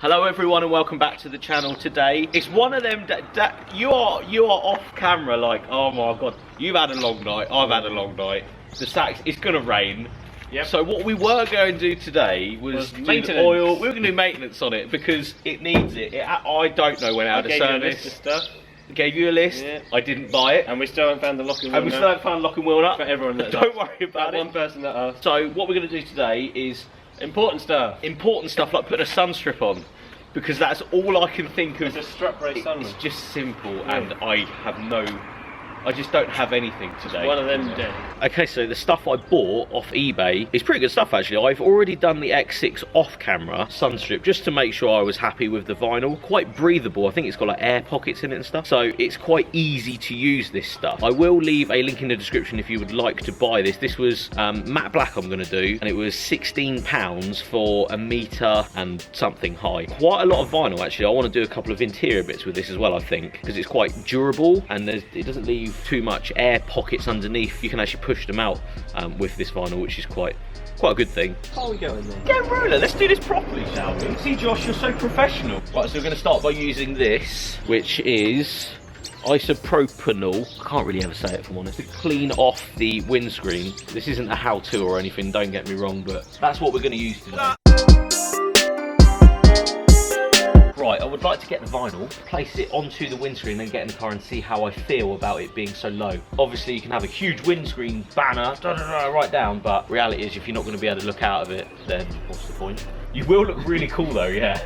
Hello everyone and welcome back to the channel. Today it's one of them that you are off camera like, oh my god, you've had a long night, I've had a long night, the Sax, it's gonna rain. Yep. So what we were going to do today was maintenance. Oil. We were going to do maintenance on it because it needs it. I don't know when out of service. Stuff. I gave you a list. Yeah. I didn't buy it, and we still haven't found the locking wheel. And we still haven't found locking wheel up. For everyone that don't worry about it. One person that asked. So what we're going to do today is important stuff like putting a sun strip on, because that's all I can think of. It's a strap brace sun. It's just simple, and I just don't have anything today. One of them dead. Okay, so the stuff I bought off eBay is pretty good stuff actually. I've already done the X6 off camera sun strip just to make sure I was happy with the vinyl. Quite breathable. I think it's got like air pockets in it and stuff. So it's quite easy to use this stuff. I will leave a link in the description if you would like to buy this. This was matte black I'm going to do, and it was £16 for a metre and something high. Quite a lot of vinyl actually. I want to do a couple of interior bits with this as well, I think, because it's quite durable and it doesn't leave too much air pockets underneath. You can actually push them out with this vinyl, which is quite a good thing. How are we going then? Get a ruler, let's do this properly, shall we? See Josh, you're so professional. Right, so we're going to start by using this, which is isopropanol. I can't really ever say it if I'm honest. To clean off the windscreen. This isn't a how-to or anything, don't get me wrong, but that's what we're going to use today. Right, I would like to get the vinyl, place it onto the windscreen, then get in the car and see how I feel about it being so low. Obviously, you can have a huge windscreen banner, right down, but reality is if you're not going to be able to look out of it, then what's the point? You will look really cool though, yeah.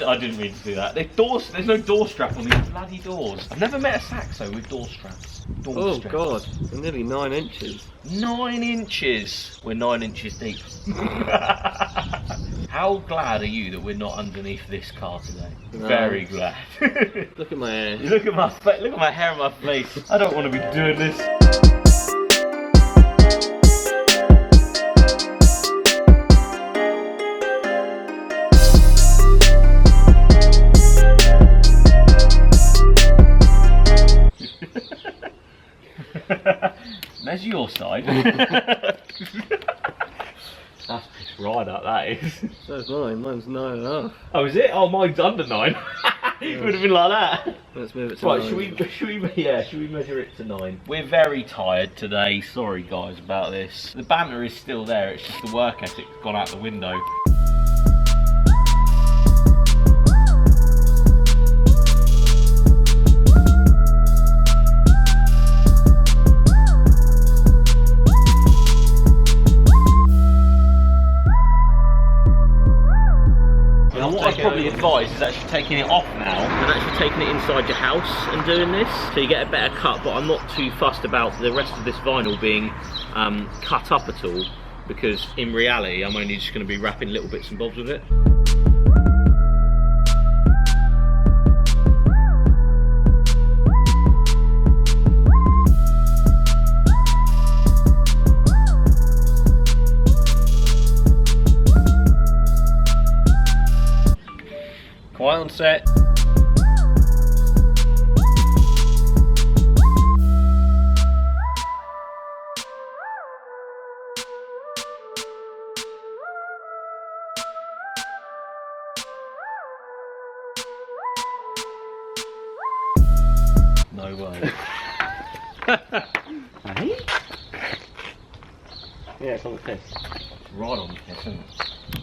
I didn't mean to do that. There's no door strap on these bloody doors. I've never met a Saxo with door straps. Oh god, they're nearly 9 inches. 9 inches? We're 9 inches deep. How glad are you that we're not underneath this car today? No. Very glad. Look at my hair. Look at my hair on my face. I don't want to be doing this. There's your side. That's pissed right up, that is. So's mine. Mine's 9.5. Oh, is it? Oh, mine's under 9. It would have been like that. Let's move it to 9. Right, should we measure it to 9? We're very tired today. Sorry, guys, about this. The banter is still there. It's just the work ethic's gone out the window. What I'd probably advise is actually taking it off now and actually taking it inside your house and doing this, so you get a better cut. But I'm not too fussed about the rest of this vinyl being cut up at all, because in reality I'm only just going to be wrapping little bits and bobs with it. Quiet on set. No way. Hey? Yeah, it's on the test. It's right on the test, isn't it?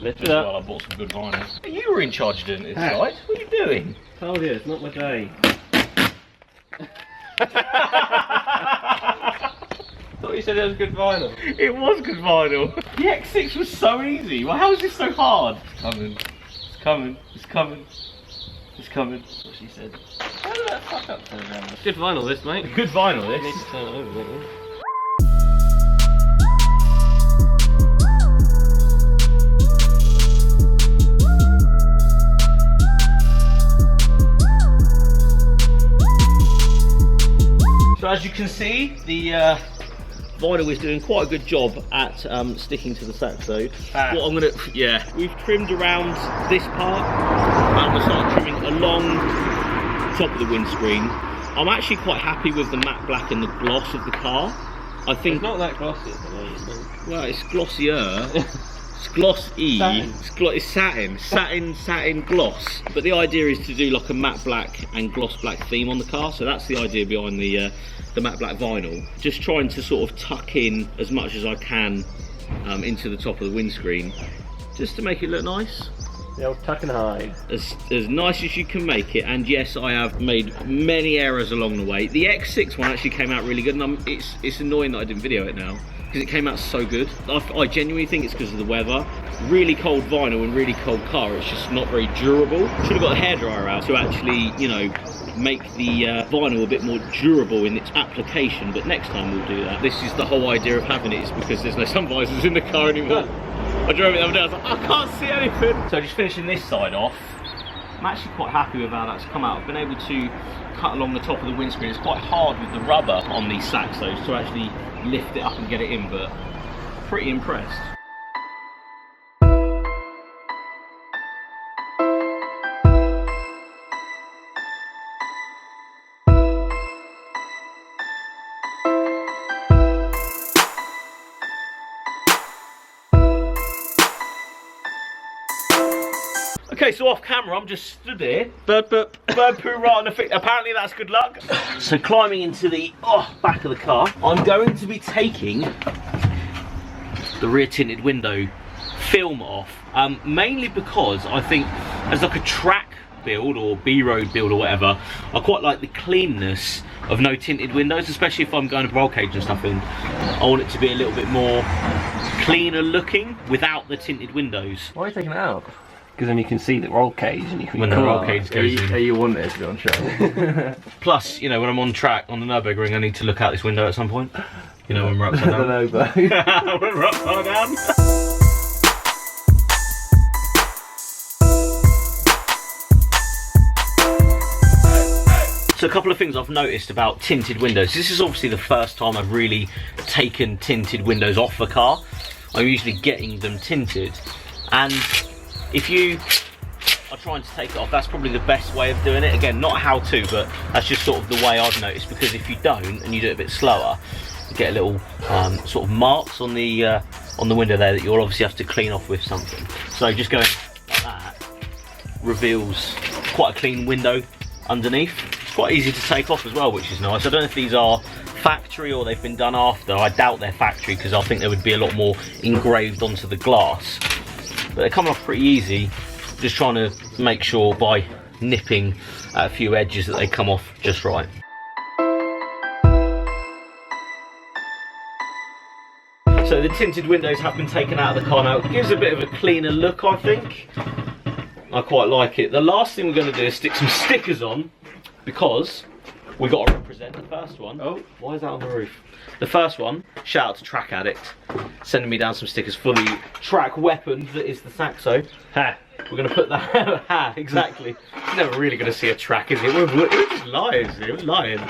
Lift it up. Well, I bought some good vinyl. You were in charge of doing it this side. What are you doing? Told you, it's not my day. Thought you said it was good vinyl. It was good vinyl. The X6 was so easy. Well, how is this so hard? It's coming. It's coming. It's coming. It's coming. That's what she said. How did that fuck up turn around? Good vinyl this, mate. Good vinyl this. You need to turn it over, don't you? So as you can see, the vinyl is doing quite a good job at sticking to the Saxo. What I'm gonna, we've trimmed around this part. I'm gonna start trimming along top of the windscreen. I'm actually quite happy with the matte black and the gloss of the car. I think It's not that glossy, is it? well, it's glossier. It's glossy. It's satin gloss. But the idea is to do like a matte black and gloss black theme on the car. So that's the idea behind the matte black vinyl. Just trying to sort of tuck in as much as I can into the top of the windscreen, just to make it look nice. The old tuck and hide. As nice as you can make it. And yes, I have made many errors along the way. The X6 one actually came out really good, and it's annoying that I didn't video it now, because it came out so good. I genuinely think it's because of the weather. Really cold vinyl and really cold car, it's just not very durable. Should have got a hairdryer out to actually, you know, make the vinyl a bit more durable in its application, but next time we'll do that. This is the whole idea of having it, is because there's no sun visors in the car anymore. I drove it the other day, I was like, I can't see anything. So just finishing this side off, I'm actually quite happy with how that's come out. I've been able to cut along the top of the windscreen. It's quite hard with the rubber on these Saxos to actually lift it up and get it in, but pretty impressed. Okay, so off camera, I'm just stood here. Bird poo right on the feet. Apparently that's good luck. So climbing into the back of the car, I'm going to be taking the rear tinted window film off. Mainly because I think as like a track build or B-road build or whatever, I quite like the cleanness of no tinted windows, especially if I'm going to roll cage and stuff in. I want it to be a little bit more cleaner looking without the tinted windows. Why are you taking it out? Because then you can see the roll cage and you can. When the roll cage goes in. You want it to be on show. Plus, you know, when I'm on track on the Nürburgring, I need to look out this window at some point. You know, when we're upside down. When we're upside down. So a couple of things I've noticed about tinted windows. This is obviously the first time I've really taken tinted windows off a car. I'm usually getting them tinted, and if you are trying to take it off, that's probably the best way of doing it. Again, not a how-to, but that's just sort of the way I've noticed, because if you don't and you do it a bit slower, you get a little sort of marks on the window there that you'll obviously have to clean off with something. So just going like that reveals quite a clean window underneath. It's quite easy to take off as well, which is nice. I don't know if these are factory or they've been done after. I doubt they're factory, because I think there would be a lot more engraved onto the glass. But they're coming off pretty easy. Just trying to make sure by nipping at a few edges that they come off just right. So the tinted windows have been taken out of the car now. It gives a bit of a cleaner look, I think. I quite like it. The last thing we're going to do is stick some stickers on, because we've got to represent the first one. Oh, why is that on the roof? The first one, shout out to Track Addict, sending me down some stickers for the track weapon that is the Saxo. Ha! We're going to put that, ha, exactly. You're never really going to see a track, is it? We're just lying, we're lying.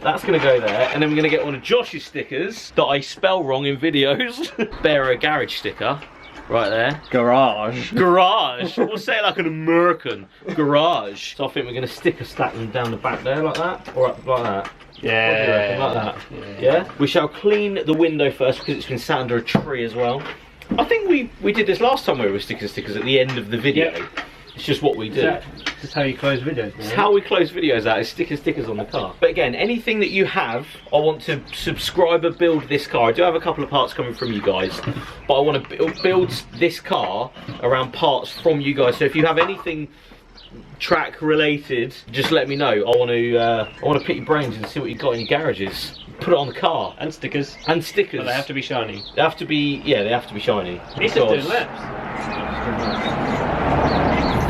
That's going to go there, and then we're going to get one of Josh's stickers that I spell wrong in videos. Bearer Garage sticker, right there. Garage. Garage. We'll say it like an American. Garage. So I think we're going to sticker stack them down the back there like that, or up like that. Yeah. Like that. Yeah. We shall clean the window first, because it's been sat under a tree as well. I think we did this last time where we were sticking stickers at the end of the video. Yep. It's just what we do. That's how you close videos. It's how we close videos out, is sticking stickers on the car. But again, anything that you have, I want to subscriber build this car. I do have a couple of parts coming from you guys, but I want to build this car around parts from you guys. So if you have anything track related, just let me know. I want to pick your brains and see what you've got in your garages. Put it on the car. And stickers. And stickers. But they have to be shiny. They have to be, yeah, they have to be shiny. He's just doing laps.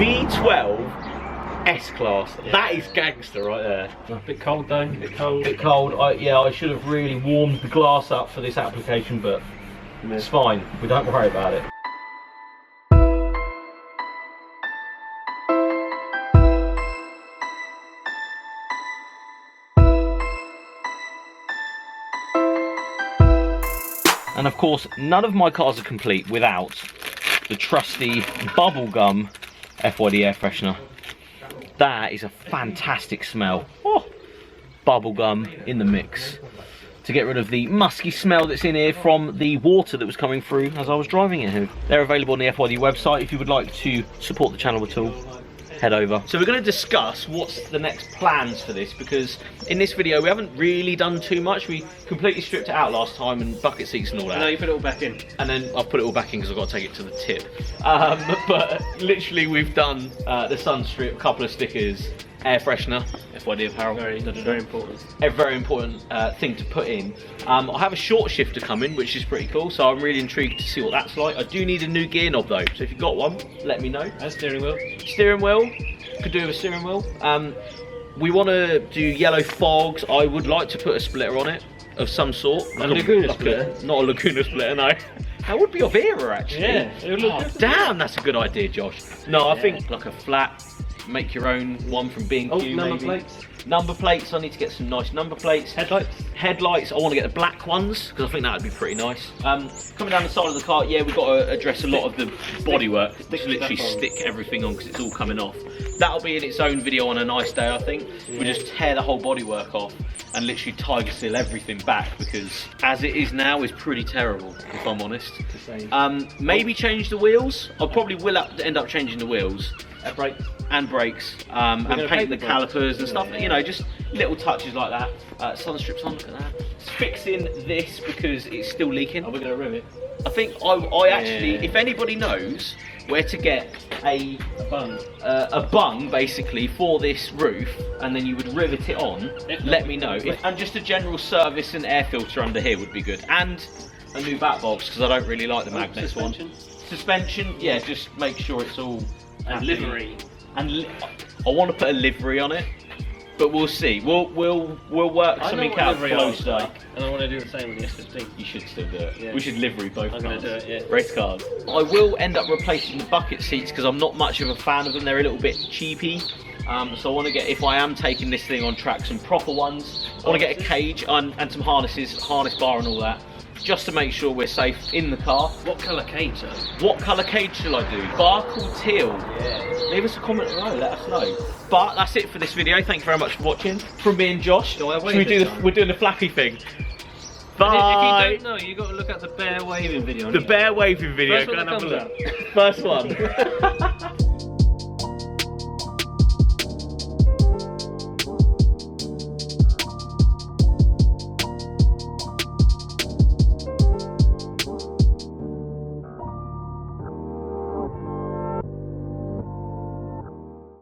V12 S-Class. Yeah. That is gangster right there. A bit cold though, a bit cold. A bit cold. I should have really warmed the glass up for this application, but it's fine. We don't worry about it. And of course, none of my cars are complete without the trusty bubblegum FYD air freshener. That is a fantastic smell. Oh, bubblegum in the mix. To get rid of the musky smell that's in here from the water that was coming through as I was driving it here. They're available on the FYD website if you would like to support the channel at all. Head over. So we're going to discuss what's the next plans for this, because in this video we haven't really done too much. We completely stripped it out last time and bucket seats and all that. No, you put it all back in. And then I've put it all back in because I've got to take it to the tip. But literally we've done the sun strip, a couple of stickers, air freshener, FYD apparel. Very important. A very important thing to put in. I have a short shifter coming, which is pretty cool, so I'm really intrigued to see what that's like. I do need a new gear knob though, so if you've got one, let me know. And steering wheel. Steering wheel, could do with a steering wheel. We want to do yellow fogs. I would like to put a splitter on it of some sort. A Laguna splitter? Not a Laguna splitter, no. That would be of era actually. Yeah, it would look good. Damn, that's a good idea, Josh. No, I think like a flat, make your own one from B&Q. Oh, number maybe. plates. Number plates, I need to get some nice number plates. Headlights. Headlights, I want to get the black ones because I think that would be pretty nice. Coming down the side of the car, yeah, we've got to address a lot of the bodywork. Just literally stick everything on because it's all coming off. That'll be in its own video on a nice day, I think. We just tear the whole bodywork off and literally tiger seal everything back, because as it is now is pretty terrible, if I'm honest. Maybe change the wheels. I probably will end up changing the wheels. Brakes. And brakes, and paint the calipers and stuff, you know, just little touches like that. Sun strips on, look at that. Fixing this because it's still leaking. Are we going to rim it? I think I actually, if anybody knows where to get a bung basically for this roof, and then you would rivet it on, let me know. And just a general service and air filter under here would be good. And a new back box, because I don't really like the magnets one. Suspension, yeah, just make sure it's all... And livery. And I want to put a livery on it, but we'll see. We'll work something out close day. And I want to do the same with the S15. You should still do it. Yeah. We should livery both I'm cars. going to do it, yeah. Race cars. I will end up replacing the bucket seats because I'm not much of a fan of them. They're a little bit cheapy. So I want to get, if I am taking this thing on track, some proper ones. I want to get a cage and some harnesses, harness bar and all that, just to make sure we're safe in the car. What colour cage though? What colour cage shall I do? Bark or teal? Yeah. Leave us a comment below, let us know. But that's it for this video. Thank you very much for watching. From me and Josh. We're doing the flappy thing. Bye. If you don't know, you've got to look at the bear waving video. The bear waving video. First one that comes out. First one.